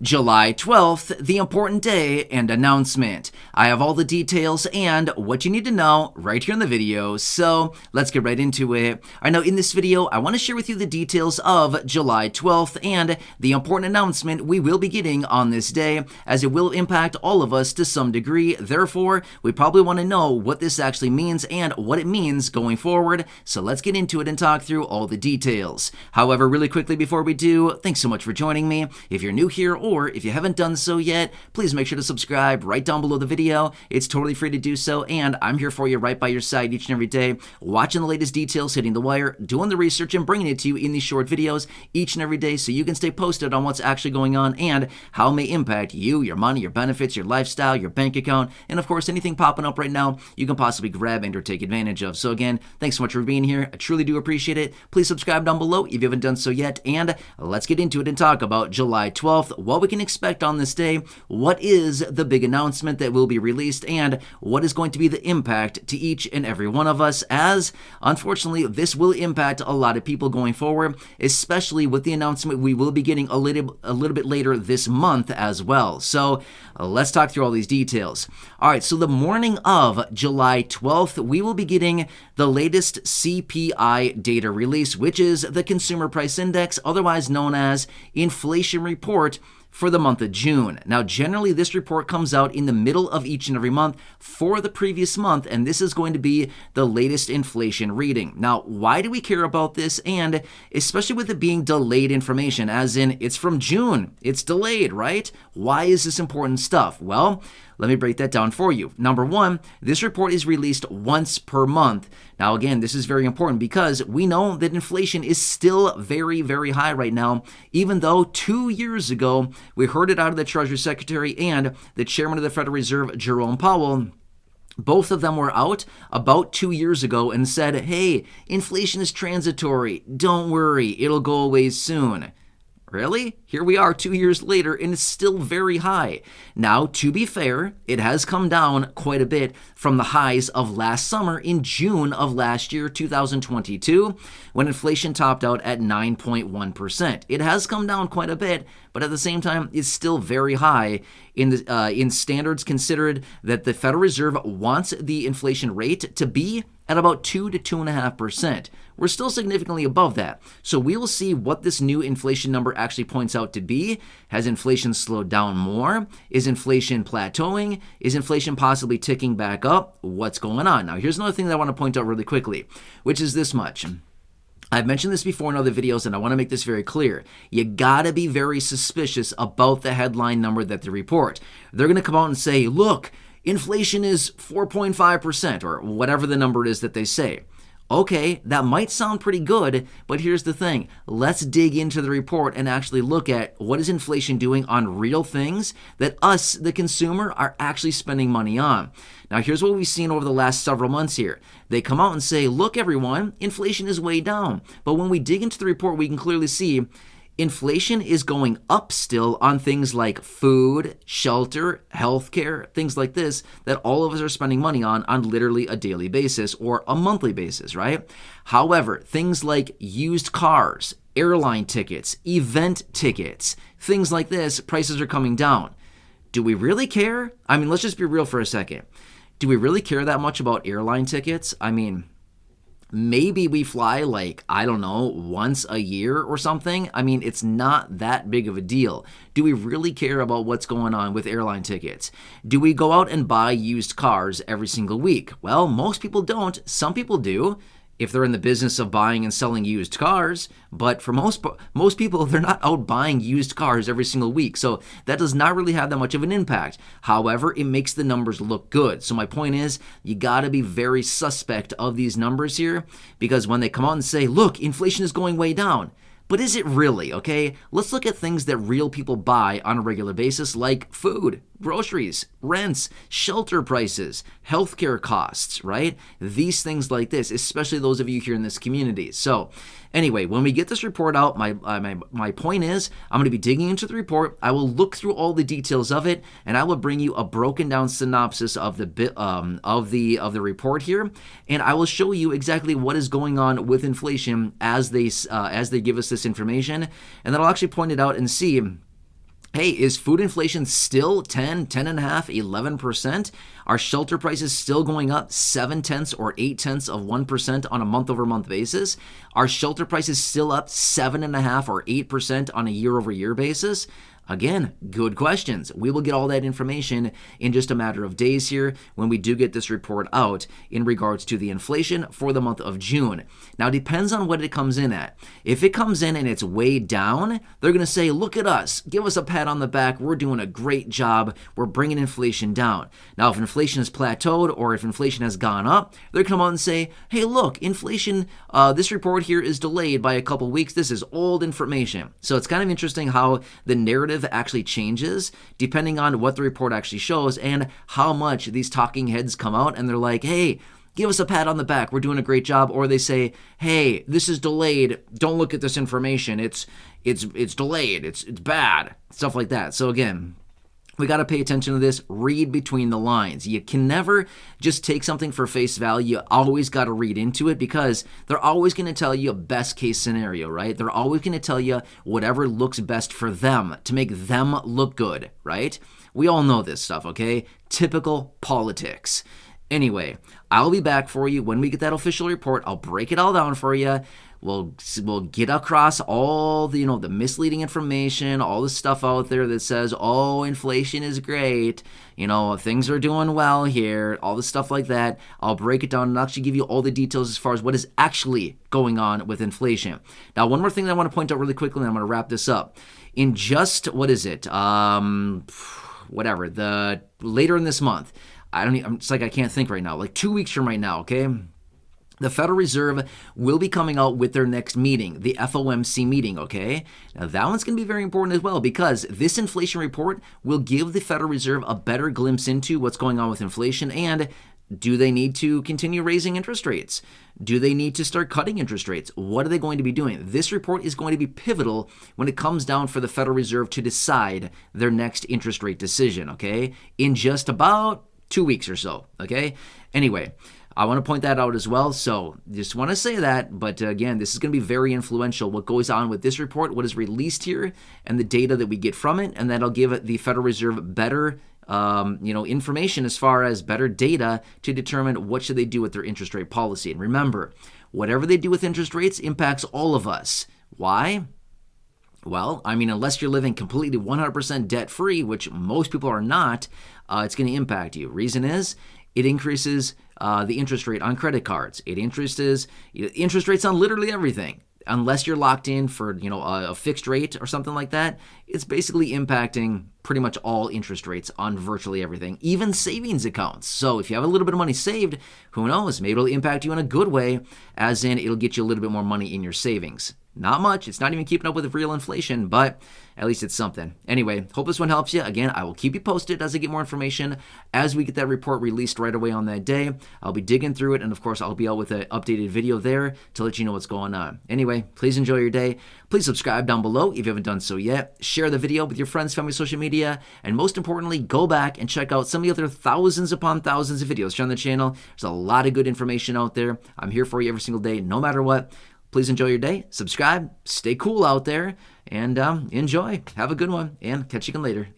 July 12th, the important day and announcement. I have all the details and what you need to know right here in the video, so let's get right into it. All right, now in this video, I want to share with you the details of July 12th and the important announcement we will be getting on this day, as it will impact all of us to some degree. Therefore, we probably want to know what this actually means and what it means going forward, so let's get into it and talk through all the details. However, really quickly before we do, thanks so much for joining me. If you're new here or if you haven't done so yet, please make sure to subscribe right down below the video. It's totally free to do so, and I'm here for you right by your side each and every day, watching the latest details hitting the wire, doing the research, and bringing it to you in these short videos each and every day so you can stay posted on what's actually going on and how it may impact you, your money, your benefits, your lifestyle, your bank account, and of course anything popping up right now you can possibly grab and or take advantage of. So again, thanks so much for being here. I truly do appreciate it. Please subscribe down below if you haven't done so yet, and let's get into it and talk about July 12th, what we can expect on this day, what is the big announcement that will be released, and what is going to be the impact to each and every one of us, as unfortunately this will impact a lot of people going forward, especially with the announcement we will be getting a little bit later this month as well. So let's talk through all these details. All right, so the morning of July 12th, we will be getting the latest CPI data release, which is the Consumer Price Index, otherwise known as inflation report for the month of June. Now, generally, this report comes out in the middle of each and every month for the previous month, and this is going to be the latest inflation reading. Now, why do we care about this? And especially with it being delayed information, as in it's from June, it's delayed, right? Why is this important stuff? Well, let me break that down for you. Number one, this report is released once per month. Now, again, this is very important because we know that inflation is still very, very high right now, even though 2 years ago, we heard it out of the Treasury Secretary and the Chairman of the Federal Reserve, Jerome Powell. Both of them were out about 2 years ago and said, hey, inflation is transitory. Don't worry, it'll go away soon. Really? Here we are 2 years later, and it's still very high. Now, to be fair, it has come down quite a bit from the highs of last summer in June of last year, 2022, when inflation topped out at 9.1%. It has come down quite a bit, but at the same time, it's still very high in standards considered that the Federal Reserve wants the inflation rate to be at about 2 to 2.5%. We're still significantly above that. So we will see what this new inflation number actually points out to be. Has inflation slowed down more? Is inflation plateauing? Is inflation possibly ticking back up? What's going on? Now, here's another thing that I want to point out really quickly, which is this much. I've mentioned this before in other videos, and I want to make this very clear. You gotta be very suspicious about the headline number that they report. They're going to come out and say, look, inflation is 4.5%, or whatever the number is that they say. Okay, that might sound pretty good, but here's the thing. Let's dig into the report and actually look at what is inflation doing on real things that us, the consumer, are actually spending money on. Now, here's what we've seen over the last several months here. They come out and say, look, everyone, inflation is way down. But when we dig into the report, we can clearly see inflation is going up still on things like food, shelter, healthcare, things like this that all of us are spending money on literally a daily basis or a monthly basis, right? However, things like used cars, airline tickets, event tickets, things like this, prices are coming down. Do we really care? I mean, let's just be real for a second. Do we really care that much about airline tickets? I mean, maybe we fly like, I don't know, once a year or something. I mean, it's not that big of a deal. Do we really care about what's going on with airline tickets? Do we go out and buy used cars every single week? Well, most people don't. Some people do, if they're in the business of buying and selling used cars. But for most people, they're not out buying used cars every single week. So that does not really have that much of an impact. However, it makes the numbers look good. So my point is, you got to be very suspect of these numbers here, because when they come out and say, look, inflation is going way down, but is it really, okay? Let's look at things that real people buy on a regular basis, like food, groceries, rents, shelter prices, healthcare costs, right? These things like this, especially those of you here in this community. So anyway, when we get this report out, my point is, I'm going to be digging into the report. I will look through all the details of it, and I will bring you a broken down synopsis of the report here, and I will show you exactly what is going on with inflation as they give us this information, and then I'll actually point it out and see Hey, is food inflation still 10, 10.5, 11%? Are shelter prices still going up 7/10 or 0.8% on a month-over-month basis? Are shelter prices still up 7.5 or 8% on a year-over-year basis? Again, good questions. We will get all that information in just a matter of days here when we do get this report out in regards to the inflation for the month of June. Now, it depends on what it comes in at. If it comes in and it's way down, they're going to say, look at us, give us a pat on the back, we're doing a great job, we're bringing inflation down. Now, if inflation has plateaued or if inflation has gone up, they're going to come out and say, hey, look, inflation, this report here is delayed by a couple weeks, this is old information. So it's kind of interesting how the narrative actually changes depending on what the report actually shows and how much these talking heads come out and they're like, hey, give us a pat on the back, we're doing a great job, or they say, hey, this is delayed, don't look at this information, it's delayed, it's bad, stuff like that. So again, we got to pay attention to this, read between the lines. You can never just take something for face value. You always got to read into it because they're always going to tell you a best case scenario, right? They're always going to tell you whatever looks best for them to make them look good, right? We all know this stuff, okay? Typical politics. Anyway, I'll be back for you when we get that official report. I'll break it all down for you. We'll get across all the, the misleading information, all the stuff out there that says, oh, inflation is great, things are doing well here, all the stuff like that. I'll break it down and actually give you all the details as far as what is actually going on with inflation. Now, one more thing that I want to point out really quickly, and I'm going to wrap this up. In just, later in this month, it's like I can't think right now, like 2 weeks from right now, okay? The Federal Reserve will be coming out with their next meeting, the FOMC meeting, okay? Now, that one's going to be very important as well because this inflation report will give the Federal Reserve a better glimpse into what's going on with inflation and do they need to continue raising interest rates? Do they need to start cutting interest rates? What are they going to be doing? This report is going to be pivotal when it comes down for the Federal Reserve to decide their next interest rate decision, okay? In just about 2 weeks or so, okay? Anyway, I want to point that out as well. So just want to say that. But again, this is going to be very influential. What goes on with this report, what is released here, and the data that we get from it. And that'll give the Federal Reserve better information as far as better data to determine what should they do with their interest rate policy. And remember, whatever they do with interest rates impacts all of us. Why? Well, unless you're living completely 100% debt-free, which most people are not, it's going to impact you. Reason is, it increases the interest rate on credit cards. It increases interest rates on literally everything. Unless you're locked in for a fixed rate or something like that, it's basically impacting pretty much all interest rates on virtually everything, even savings accounts. So if you have a little bit of money saved, who knows, maybe it'll impact you in a good way, as in it'll get you a little bit more money in your savings. Not much. It's not even keeping up with real inflation, but at least it's something. Anyway, hope this one helps you. Again, I will keep you posted as I get more information. As we get that report released right away on that day, I'll be digging through it, and of course, I'll be out with an updated video there to let you know what's going on. Anyway, please enjoy your day. Please subscribe down below if you haven't done so yet. Share the video with your friends, family, social media, and most importantly, go back and check out some of the other thousands upon thousands of videos on the channel. There's a lot of good information out there. I'm here for you every single day, no matter what. Please enjoy your day, subscribe, stay cool out there, and enjoy. Have a good one, and catch you again later.